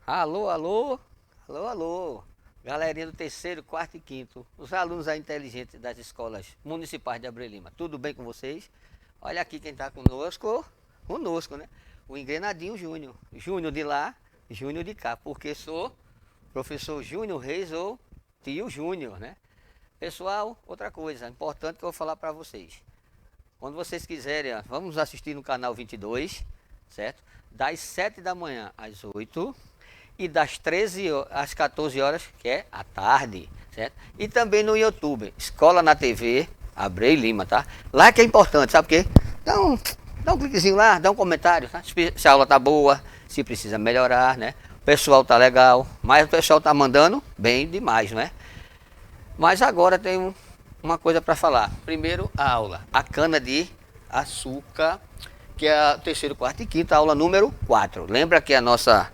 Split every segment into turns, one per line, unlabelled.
Alô, alô, alô, alô. Galerinha do terceiro, quarto e quinto, os alunos aí inteligentes das escolas municipais de Abreu Lima, tudo bem com vocês? Olha aqui quem está conosco, né? O Engrenadinho Júnior. Júnior de lá, Júnior de cá, porque sou professor Júnior Reis ou tio Júnior, né? Pessoal, outra coisa importante que eu vou falar para vocês. Quando vocês quiserem, ó, vamos assistir no canal 22, certo? Das 7 da manhã às 8 e das 13 às 14 horas, que é à tarde, certo? E também no YouTube, Escola na TV, Abreu Lima, tá? Lá que é importante, sabe o quê? Dá um cliquezinho lá, dá um comentário, tá? Se a aula tá boa, se precisa melhorar, né? O pessoal tá legal, mas o pessoal tá mandando bem demais, não é? Mas agora tem uma coisa para falar. Primeiro, a aula. A cana de açúcar, que é a terceiro, quarto e quinto, a aula número 4. Lembra que a nossa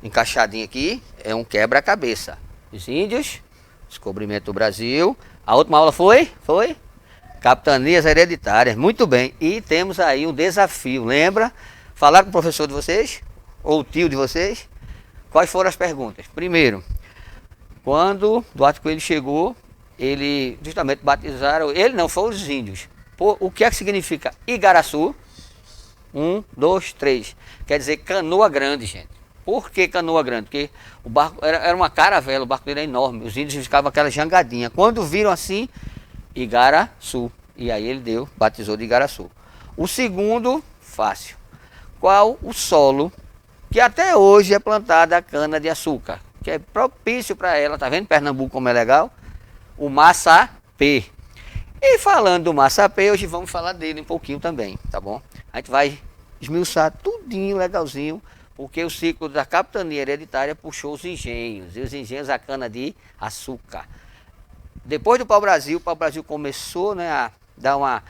encaixadinha aqui é um quebra-cabeça. Os índios, descobrimento do Brasil. A última aula foi capitanias hereditárias. Muito bem. E temos aí um desafio. Lembra? Falaram com o professor de vocês? Ou o tio de vocês? Quais foram as perguntas? Primeiro, quando Duarte Coelho chegou, ele justamente batizaram, ele não, foram os índios. O que é que significa Igaraçu? Um, dois, três. Quer dizer canoa grande, gente. Por que canoa grande? Porque o barco era uma caravela, o barco dele era enorme. Os índios ficavam aquela jangadinha. Quando viram assim, Igaraçu. E aí ele batizou de Igaraçu. O segundo, fácil. Qual o solo que até hoje é plantada a cana de açúcar? Que é propício para ela, tá vendo Pernambuco como é legal? O maçapê. E falando do maçapê, hoje vamos falar dele um pouquinho também, tá bom? A gente vai esmiuçar tudinho legalzinho, porque o ciclo da capitania hereditária puxou os engenhos, e os engenhos a cana de açúcar. Depois do pau-brasil, o pau-brasil começou, né, a dar uma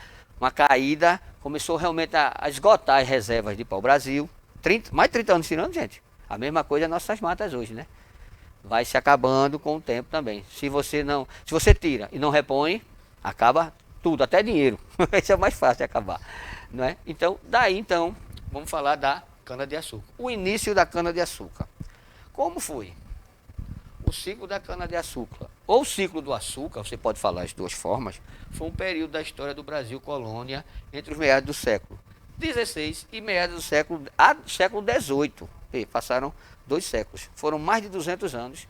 caída, começou realmente a esgotar as reservas de pau-brasil. Mais de 30 anos tirando, gente. A mesma coisa as nossas matas hoje, né? Vai se acabando com o tempo também. Se você tira e não repõe, acaba tudo, até dinheiro. Isso é mais fácil de acabar, não é? Então, vamos falar da cana de açúcar. O início da cana de açúcar. Como foi? O ciclo da cana de açúcar, ou o ciclo do açúcar, você pode falar as duas formas, foi um período da história do Brasil colônia entre os meados do século XVI e meados do século XVIII. Passaram 2 séculos. Foram mais de 200 anos,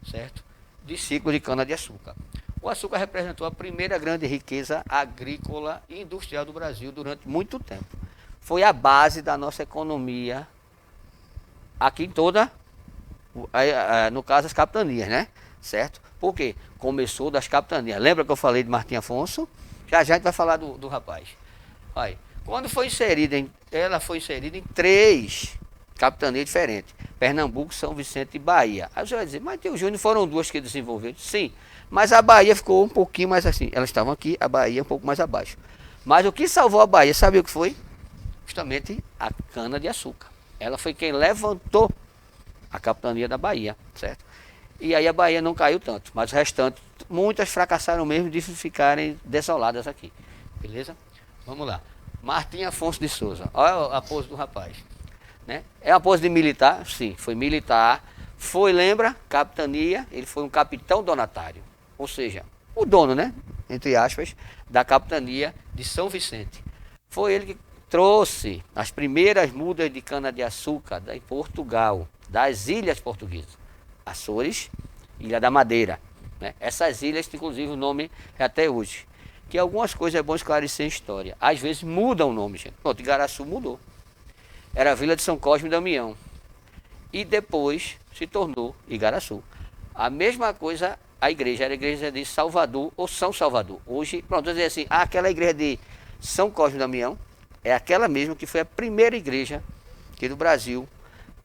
certo? De ciclo de cana-de-açúcar. O açúcar representou a primeira grande riqueza agrícola e industrial do Brasil durante muito tempo. Foi a base da nossa economia aqui em toda, no caso, as capitanias, né? Certo? Por quê? Começou das capitanias. Lembra que eu falei de Martim Afonso? Já a gente vai falar do rapaz. Aí, quando ela foi inserida em 3 capitanias diferentes: Pernambuco, São Vicente e Bahia. Aí você vai dizer, mas tio Júnior, foram 2 que desenvolveram? Sim, mas a Bahia ficou um pouquinho mais assim. Elas estavam aqui, a Bahia um pouco mais abaixo. Mas o que salvou a Bahia, sabe o que foi? Justamente a cana de açúcar. Ela foi quem levantou a capitania da Bahia, certo? E aí a Bahia não caiu tanto, mas o restante, muitas fracassaram mesmo de ficarem desoladas aqui. Beleza? Vamos lá. Martim Afonso de Souza. Olha a pose do rapaz. Né? É uma pose de militar? Sim, foi militar. Lembra, capitania, ele foi um capitão donatário. Ou seja, o dono, né? Entre aspas, da capitania de São Vicente. Foi ele que trouxe as primeiras mudas de cana-de-açúcar em Portugal, das ilhas portuguesas. Açores, Ilha da Madeira. Né? Essas ilhas, inclusive, o nome é até hoje. Que algumas coisas é bom esclarecer em história. Às vezes muda o nome, gente. Pronto, Igaraçu mudou. Era a Vila de São Cosme e Damião. E depois se tornou Igaraçu. A mesma coisa a igreja. Era a igreja de Salvador ou São Salvador. Hoje, pronto, vou dizer assim, aquela igreja de São Cosme e Damião é aquela mesma que foi a primeira igreja aqui do Brasil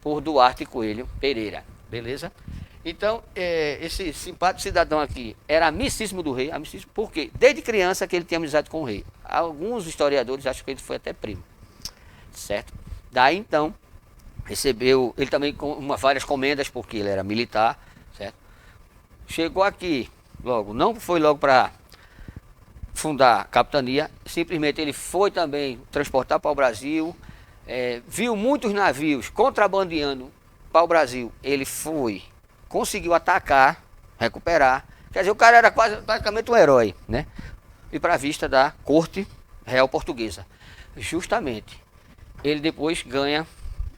por Duarte Coelho Pereira. Beleza? Então, esse simpático cidadão aqui era amicíssimo do rei. Amicíssimo porque desde criança que ele tinha amizade com o rei. Alguns historiadores acham que ele foi até primo. Certo? Daí então, recebeu, ele também com várias comendas, porque ele era militar, certo? Chegou aqui logo, não foi logo para fundar a capitania, simplesmente ele foi também transportar para o Brasil, viu muitos navios contrabandeando pau-brasil, ele conseguiu atacar, recuperar. Quer dizer, o cara era praticamente um herói, né? E para a vista da corte real portuguesa. Justamente, ele depois ganha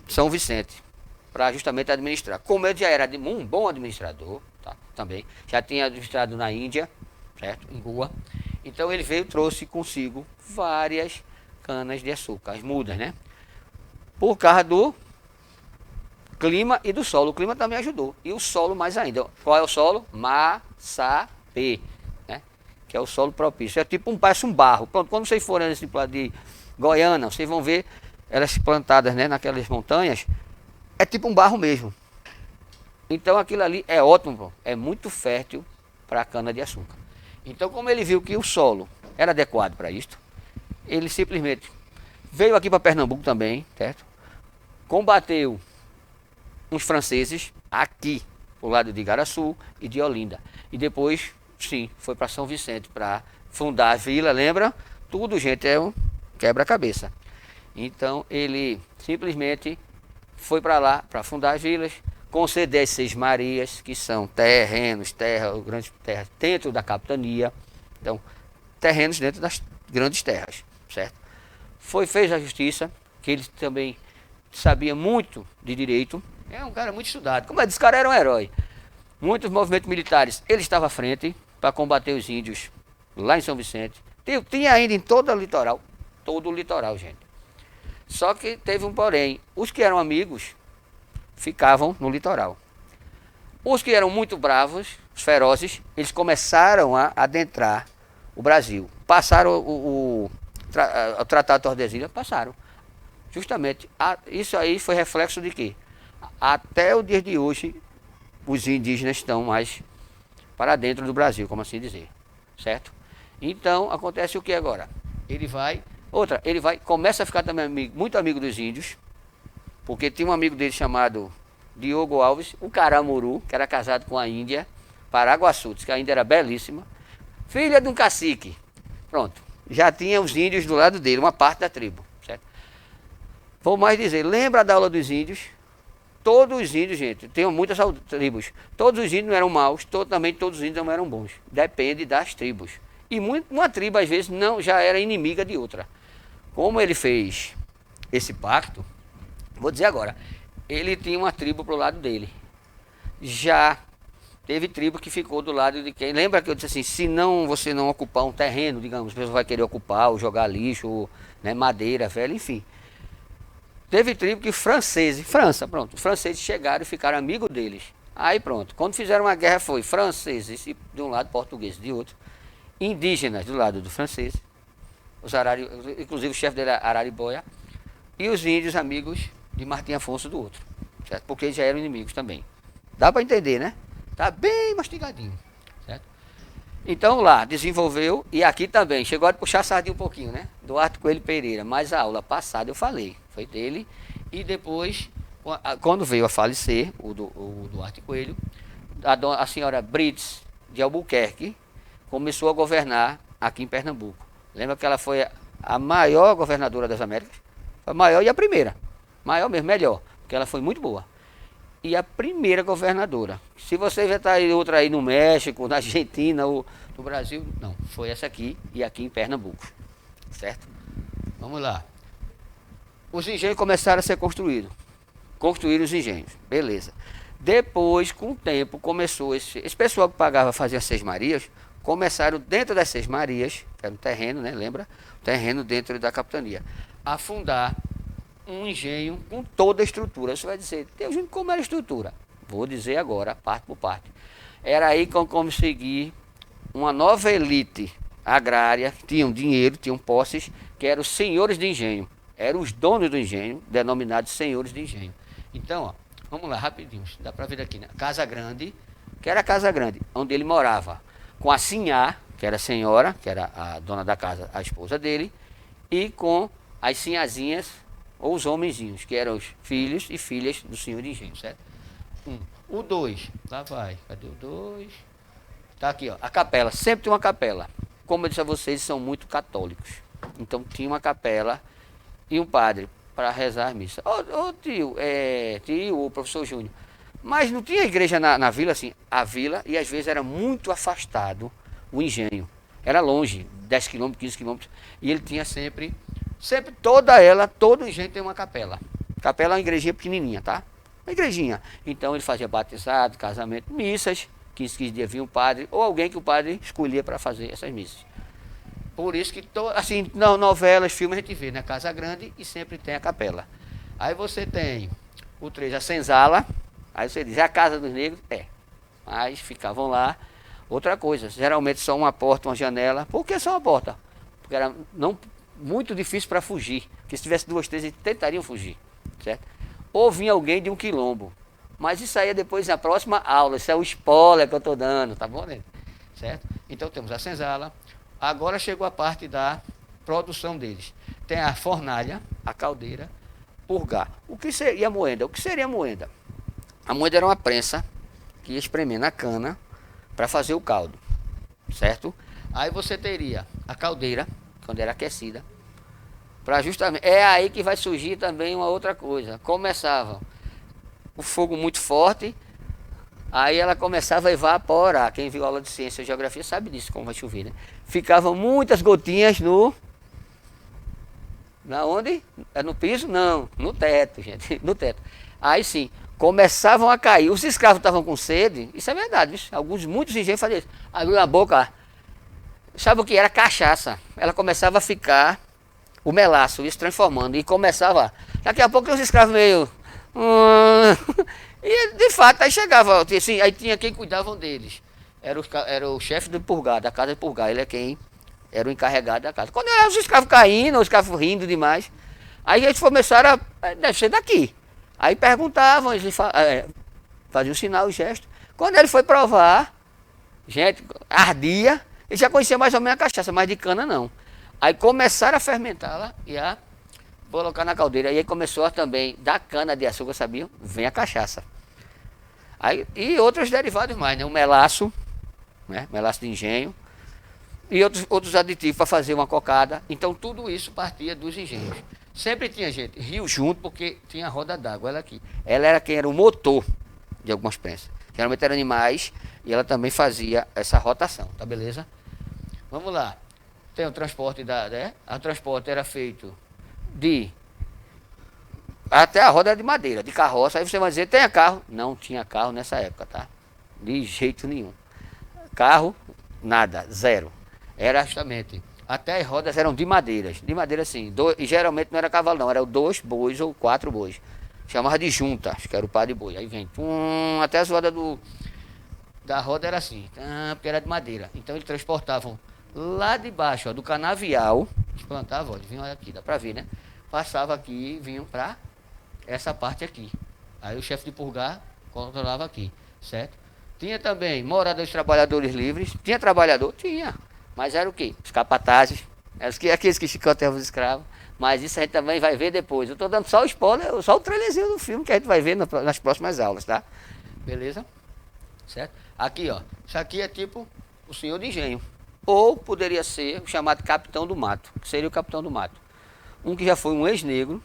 São Vicente para justamente administrar. Como ele já era um bom administrador, tá, também, já tinha administrado na Índia, certo? Em Goa. Então ele veio e trouxe consigo várias canas de açúcar, as mudas, né? Por causa do clima e do solo. O clima também ajudou. E o solo mais ainda. Qual é o solo? Massapê, né? Que é o solo propício. É tipo parece um barro. Pronto, quando vocês forem nesse plano de Goiânia, vocês vão ver elas plantadas, né, naquelas montanhas. É tipo um barro mesmo. Então aquilo ali é ótimo, é muito fértil para a cana de açúcar. Então, como ele viu que o solo era adequado para isto, ele simplesmente veio aqui para Pernambuco também, certo? Combateu uns franceses aqui, pro lado de Igaraçu e de Olinda. E depois, sim, foi para São Vicente para fundar a vila, lembra? Tudo, gente, é um quebra-cabeça. Então, ele simplesmente foi para lá para fundar as vilas, conceder as 6 Marias, que são terrenos, grandes terras dentro da capitania. Então, terrenos dentro das grandes terras, certo? Fez a justiça, que ele também sabia muito de direito. É um cara muito estudado. Como eu disse, esse cara era um herói. Muitos movimentos militares, ele estava à frente para combater os índios lá em São Vicente. Tinha ainda em todo o litoral, gente. Só que teve um porém. Os que eram amigos ficavam no litoral. Os que eram muito bravos, os ferozes, eles começaram a adentrar o Brasil. Passaram o Tratado de Tordesilhas, passaram. Justamente, isso aí foi reflexo de quê? Até o dia de hoje, os indígenas estão mais para dentro do Brasil, como assim dizer, certo? Então, acontece o que agora? Começa a ficar também muito amigo dos índios, porque tinha um amigo dele chamado Diogo Alves, o Caramuru, que era casado com a índia, Paraguaçu, que a índia era belíssima, filha de um cacique. Pronto, já tinha os índios do lado dele, uma parte da tribo, certo? Vou mais dizer, lembra da aula dos índios? Todos os índios, gente, tem muitas tribos, todos os índios não eram maus, também todos os índios não eram bons, depende das tribos. E uma tribo, às vezes, já era inimiga de outra. Como ele fez esse pacto, vou dizer agora, ele tinha uma tribo pro lado dele. Já teve tribo que ficou do lado de quem. Lembra que eu disse assim, se você não ocupar um terreno, digamos, a pessoa vai querer ocupar, ou jogar lixo, ou, né, madeira, velha, enfim. Teve tribo que os franceses chegaram e ficaram amigos deles. Aí pronto, quando fizeram uma guerra foi franceses de um lado, portugueses de outro, indígenas do lado do francês, inclusive o chefe dele era Araribóia, e os índios amigos de Martim Afonso do outro, certo? Porque eles já eram inimigos também. Dá para entender, né? Tá bem mastigadinho, certo? Então lá, desenvolveu, e aqui também, chegou a puxar a sardinha um pouquinho, né? Duarte Coelho Pereira, mas a aula passada eu falei, foi dele, e depois, quando veio a falecer, o Duarte Coelho, a senhora Brits de Albuquerque começou a governar aqui em Pernambuco. Lembra que ela foi a maior governadora das Américas? A maior e a primeira. Maior mesmo, melhor, porque ela foi muito boa. E a primeira governadora. Se você já está aí outra aí no México, na Argentina ou no Brasil, não. Foi essa aqui e aqui em Pernambuco. Certo? Vamos lá. Os engenhos começaram a ser construídos. Construíram os engenhos. Beleza. Depois, com o tempo, começou esse pessoal que pagava, fazia 6 Marias, começaram dentro das 6 Marias, que era um terreno, né? Lembra? Terreno dentro da capitania, a fundar um engenho com toda a estrutura. Você vai dizer, Deus, como era a estrutura? Vou dizer agora, parte por parte. Era aí que eu consegui uma nova elite agrária, tinham dinheiro, tinham posses, que eram os senhores de engenho. Eram os donos do engenho, denominados senhores de engenho. Então, ó, vamos lá, rapidinho, dá para ver aqui, né? Casa Grande, que era a Casa Grande, onde ele morava, com a Sinhá, que era a senhora, que era a dona da casa, a esposa dele, e com as sinhazinhas, ou os homenzinhos, que eram os filhos e filhas do senhor de engenho, certo? O 2, lá vai, cadê o 2? Tá aqui, ó, a capela, sempre tem uma capela. Como eu disse a vocês, são muito católicos. Então tinha uma capela e um padre. para rezar as missas. Ô tio, tio, o professor Júnior, mas não tinha igreja na vila assim? A vila, e às vezes era muito afastado o engenho. Era longe, 10 quilômetros, 15 quilômetros. E ele tinha sempre todo o engenho tem uma capela. Capela é uma igrejinha pequenininha, tá? Uma igrejinha. Então ele fazia batizado, casamento, missas. 15 dias vinha um padre, ou alguém que o padre escolhia para fazer essas missas. Por isso que, assim, novelas, filmes a gente vê, né? Casa grande e sempre tem a capela. Aí você tem o 3, a senzala. Aí você diz, é a casa dos negros? É. Mas ficavam lá. Outra coisa, geralmente só uma porta, uma janela. Por que só uma porta? Porque era muito difícil para fugir. Porque se tivesse 2, 3, eles tentariam fugir. Certo? Ou vinha alguém de um quilombo. Mas isso aí é depois na próxima aula. Isso é o spoiler que eu estou dando, tá bom, né? Certo? Então temos a senzala. Agora chegou a parte da produção deles. Tem a fornalha, a caldeira, purgar. O que seria a moenda? O que seria a moenda? A moenda era uma prensa que ia espremer na cana para fazer o caldo, certo? Aí você teria a caldeira, quando era aquecida, para justamente... É aí que vai surgir também uma outra coisa. Começava o fogo muito forte, aí ela começava a evaporar. Quem viu aula de ciência e geografia sabe disso, como vai chover, né? Ficavam muitas gotinhas na onde? É no piso? Não, no teto, gente, no teto. Aí sim, começavam a cair. Os escravos estavam com sede, isso é verdade, viu? Muitos engenhos faziam isso. Abriu a boca, sabe o que era? Cachaça. Ela começava a ficar, o melaço ia se transformando e começava, daqui a pouco os escravos meio... E de fato aí chegava, assim, aí tinha quem cuidavam deles. Era o chefe do purgar, da casa de purgar. Ele é quem era o encarregado da casa. Quando eram os escravos caindo, os escravos rindo demais, aí eles começaram a descer daqui. Aí perguntavam, eles faziam o sinal, o gesto. Quando ele foi provar, gente, ardia, ele já conhecia mais ou menos a cachaça, mas de cana não. Aí começaram a fermentá-la e a colocar na caldeira. E aí começou também, da cana de açúcar, sabiam? Vem a cachaça. Aí, e outros derivados mais, né? O melaço, né? Melaço de engenho. E outros aditivos para fazer uma cocada. Então tudo isso partia dos engenhos. Sempre tinha gente, rio junto, porque tinha a roda d'água, ela aqui. Ela era quem era o motor de algumas prensas. Geralmente eram animais e ela também fazia essa rotação, tá beleza? Vamos lá. Tem o transporte o transporte era feito até a roda era de madeira, de carroça. Aí você vai dizer, tem carro? Não tinha carro nessa época, tá? De jeito nenhum. Carro, nada, zero. Era justamente, até as rodas eram de madeira sim. E geralmente não era cavalo não, eram 2 bois ou 4 bois. Chamava de junta, acho que era o par de boi. Aí vem, até as rodas da roda era assim, porque era de madeira. Então eles transportavam lá de baixo, ó, do canavial, plantavam, ó, vinham aqui, dá pra ver, né? Passava aqui e vinham pra essa parte aqui. Aí o chefe de purgar controlava aqui, certo? Tinha também morada dos trabalhadores livres. Tinha trabalhador? Tinha. Mas era o quê? Os capatazes. Eram aqueles que chicoteavam os escravos. Mas isso a gente também vai ver depois. Eu estou dando só o spoiler, só o trailerzinho do filme que a gente vai ver nas próximas aulas, tá? Beleza? Certo? Aqui, ó. Isso aqui é tipo o senhor de engenho. Ou poderia ser o chamado capitão do mato. Que seria o capitão do mato. Um que já foi um ex-negro.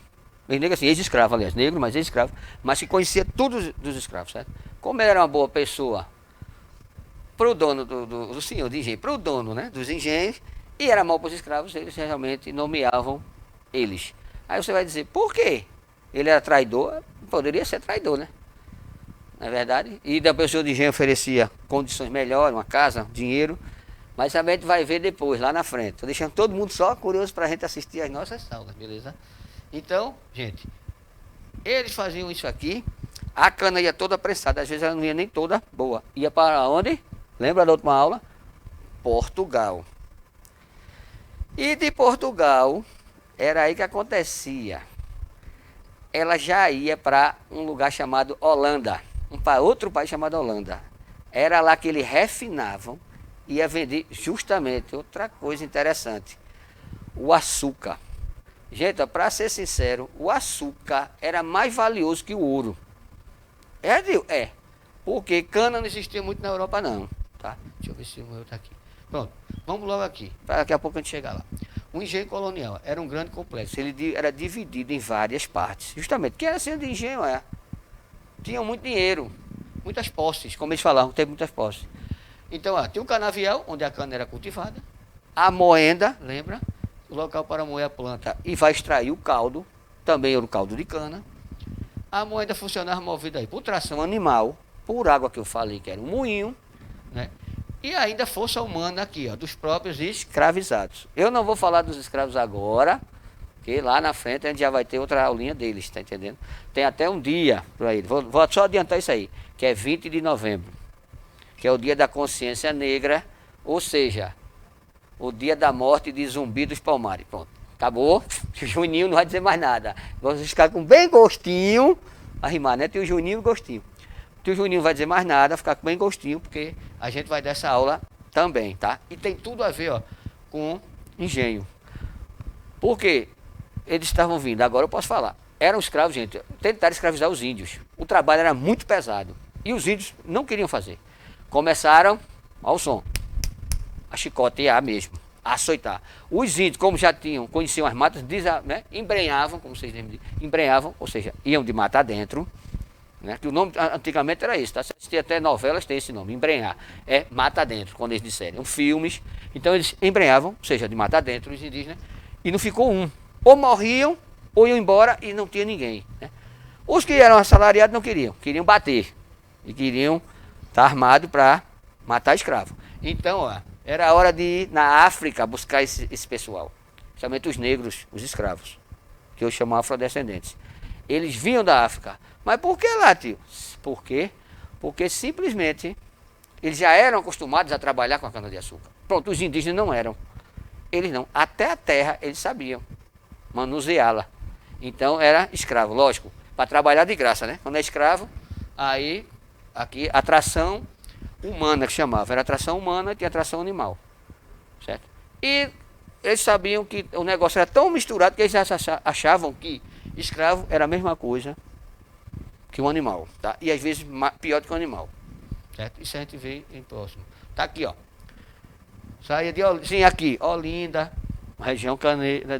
Ex-negro assim, ex-escravo, aliás. Negro, mas ex-escravo. Mas que conhecia tudo dos escravos, certo? Como ele era uma boa pessoa para o dono do senhor de engenho, para o dono, né, dos engenhos, e era mal para os escravos, eles realmente nomeavam eles. Aí você vai dizer, por quê? Ele era traidor? Poderia ser traidor, né? Não é verdade? E da pessoa de engenho oferecia condições melhores, uma casa, dinheiro, mas também a gente vai ver depois, lá na frente. Estou deixando todo mundo só curioso para a gente assistir as nossas aulas, beleza? Então, gente, eles faziam isso aqui. A cana ia toda prensada, às vezes ela não ia nem toda boa. Ia para onde? Lembra da última aula? Portugal. E de Portugal, era aí que acontecia. Ela já ia para um lugar chamado Holanda. Outro país chamado Holanda. Era lá que eles refinavam e ia vender justamente outra coisa interessante. O açúcar. Gente, para ser sincero, o açúcar era mais valioso que o ouro. Porque cana não existia muito na Europa não, tá? Deixa eu ver se o meu tá aqui. Pronto, vamos logo aqui, para daqui a pouco a gente chegar lá. O engenho colonial era um grande complexo. Ele era dividido em várias partes. Justamente, que era sendo de engenho, tinha muito dinheiro, muitas posses, como eles falavam, teve muitas posses. Então, tinha o canavial, onde a cana era cultivada. A moenda, lembra? O local para moer a planta e vai extrair o caldo, também era o caldo de cana. A moeda funcionava movida aí por tração animal, por água que eu falei que era um moinho, né? E ainda força humana aqui, dos próprios escravizados. Eu não vou falar dos escravos agora, porque lá na frente a gente já vai ter outra aulinha deles, tá entendendo? Tem até um dia para ele. Vou só adiantar isso aí, que é 20 de novembro, que é o dia da consciência negra, ou seja, o dia da morte de Zumbi dos Palmares. Pronto, acabou. O Juninho não vai dizer mais nada. Vamos ficar com bem gostinho, a rimar, né? Tem o Juninho e gostinho. O Juninho não vai dizer mais nada, ficar com bem gostinho, porque a gente vai dar essa aula também, tá? E tem tudo a ver, com engenho. Por quê? Eles estavam vindo, agora eu posso falar. Eram escravos, gente. Tentaram escravizar os índios. O trabalho era muito pesado. E os índios não queriam fazer. Começaram ao som, a chicotear mesmo, a açoitar. Os índios, como já conheciam as matas, né, embrenhavam, como vocês dizem, embrenhavam, ou seja, iam de mata dentro, né, que o nome antigamente era esse, tá? Se assistir até novelas tem esse nome, embrenhar, é mata dentro, quando eles disseram, filmes, então eles embrenhavam, ou seja, de mata dentro, os indígenas, e não ficou um, ou morriam, ou iam embora e não tinha ninguém, né? Os que eram assalariados não queriam bater, e queriam estar armados para matar escravo. Então, era a hora de ir na África buscar esse pessoal, principalmente os negros, os escravos, que eu chamo afrodescendentes. Eles vinham da África. Mas por que lá, tio? Por quê? Porque simplesmente eles já eram acostumados a trabalhar com a cana-de-açúcar. Pronto, os indígenas não eram. Eles não. Até a terra eles sabiam manuseá-la. Então era escravo, lógico, para trabalhar de graça, né? Quando é escravo, aí aqui atração humana que chamava. Era atração humana e tinha atração animal. Certo? E eles sabiam que o negócio era tão misturado que eles achavam que escravo era a mesma coisa que um animal, tá? E às vezes pior do que um animal, certo? Isso a gente vê em próximo. Tá aqui, saía de sim, aqui, Olinda, região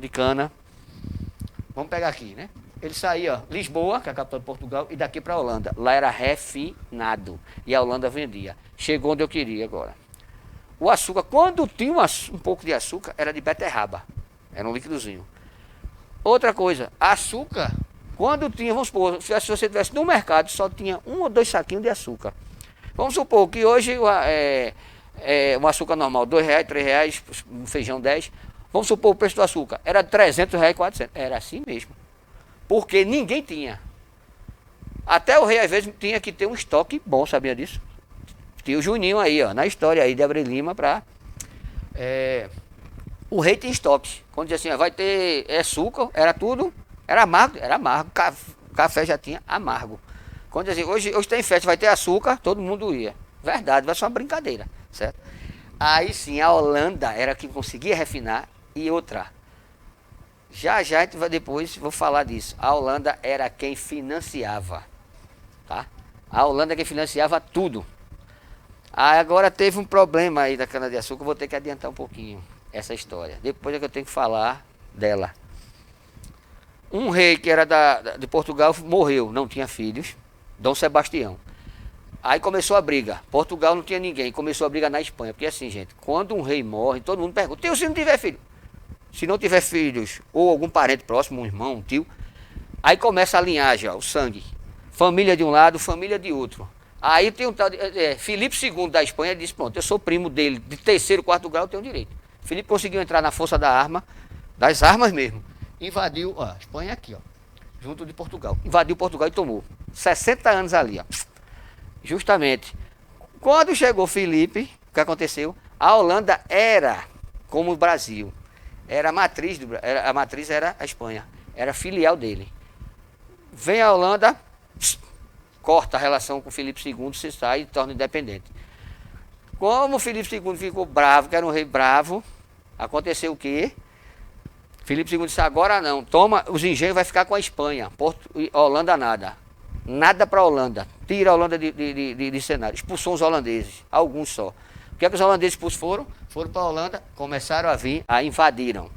de cana. Vamos pegar aqui, né? Ele saía, Lisboa, que é a capital de Portugal, e daqui para a Holanda. Lá era refinado e a Holanda vendia. Chegou onde eu queria agora. O açúcar, quando tinha um pouco de açúcar, era de beterraba, era um líquidozinho. Outra coisa, açúcar, quando tinha, vamos supor, se você tivesse no mercado, só tinha 1 ou 2 saquinhos de açúcar. Vamos supor que hoje um açúcar normal, R$2, R$3, um feijão 10. Vamos supor o preço do açúcar, era R$300, R$400. Era assim mesmo. Porque ninguém tinha. Até o rei, às vezes, tinha que ter um estoque bom, sabia disso? Tinha o Juninho aí, na história aí de Abre Lima, o rei tem estoques. Quando dizia assim, vai ter açúcar, era tudo, era amargo. Café já tinha amargo. Quando dizia assim, hoje tem festa, vai ter açúcar, todo mundo ia. Verdade, vai ser uma brincadeira, certo? Aí sim, a Holanda era quem conseguia refinar e outra. Já a gente vai depois, vou falar disso. A Holanda era quem financiava, tá? A Holanda é quem financiava tudo. Agora teve um problema aí da cana-de-açúcar, vou ter que adiantar um pouquinho essa história. Depois é que eu tenho que falar dela. Um rei que era de Portugal morreu, não tinha filhos, Dom Sebastião. Aí começou a briga. Portugal não tinha ninguém, começou a briga na Espanha. Porque assim, gente, quando um rei morre, todo mundo pergunta, se não tiver filho? Se não tiver filhos, ou algum parente próximo, um irmão, um tio, aí começa a linhagem, o sangue. Família de um lado, família de outro. Aí tem um tal de Filipe II da Espanha, disse, pronto, eu sou primo dele, de 3º, 4º grau, eu tenho direito. Filipe conseguiu entrar na força das armas mesmo. Invadiu, a Espanha aqui, junto de Portugal. Invadiu Portugal e tomou 60 anos ali, Justamente. Quando chegou Filipe, o que aconteceu? A Holanda era como o Brasil. A matriz era a Espanha. Era filial dele. Vem a Holanda, corta a relação com Filipe II, se sai e torna independente. Como Filipe II ficou bravo, que era um rei bravo, aconteceu o quê? Filipe II disse, agora não, toma, os engenhos vai ficar com a Espanha, Holanda nada. Nada para a Holanda, tira a Holanda de cenário, expulsou os holandeses, alguns só. O que é que os holandeses expulsos foram? Foram para a Holanda, começaram a vir, invadiram.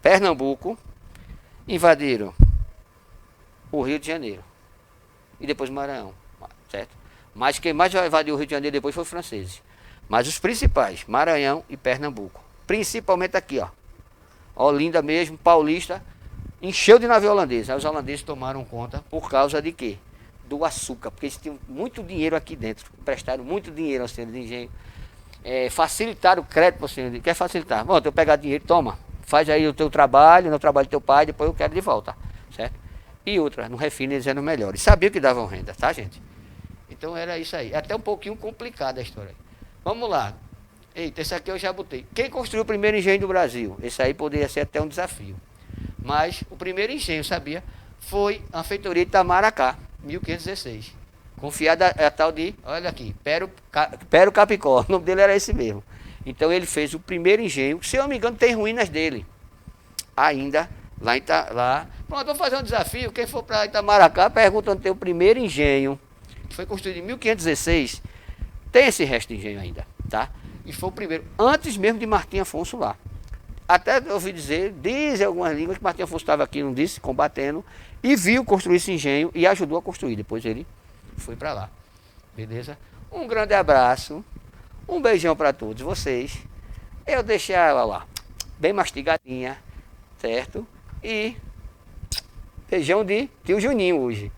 Pernambuco, invadiram o Rio de Janeiro e depois Maranhão, certo? Mas quem mais invadiu o Rio de Janeiro depois foi os franceses. Mas os principais, Maranhão e Pernambuco. Principalmente aqui, ó. Olinda mesmo, Paulista, encheu de navio holandês. Aí os holandeses tomaram conta por causa de quê? Do açúcar, porque eles tinham muito dinheiro aqui dentro. Emprestaram muito dinheiro ao centro de engenho. Facilitaram o crédito para o centro de engenho. Quer facilitar? Bom, eu pegar dinheiro, toma. Faz aí o teu trabalho, no trabalho do teu pai, depois eu quero de volta. Certo? E outra, no refino eles eram melhores. Sabiam que davam renda, tá, gente? Então era isso aí. Até um pouquinho complicada a história. Vamos lá. Eita, esse aqui eu já botei. Quem construiu o primeiro engenho do Brasil? Esse aí poderia ser até um desafio. Mas o primeiro engenho, sabia? Foi a feitoria de Itamaracá, 1516. Confiada a tal de, olha aqui, Pero Capicó. O nome dele era esse mesmo. Então ele fez o primeiro engenho. Se eu não me engano, tem ruínas dele. Ainda lá. Pronto, vou fazer um desafio. Quem for para Itamaracá, pergunta onde tem o primeiro engenho. Que foi construído em 1516. Tem esse resto de engenho ainda, tá? E foi o primeiro, antes mesmo de Martim Afonso lá. Até eu ouvi dizem algumas línguas que Martim Afonso estava aqui, não disse, combatendo, e viu construir esse engenho e ajudou a construir. Depois ele foi para lá. Beleza? Um grande abraço, um beijão para todos vocês. Eu deixei ela lá, bem mastigadinha, certo? E beijão de tio Juninho hoje.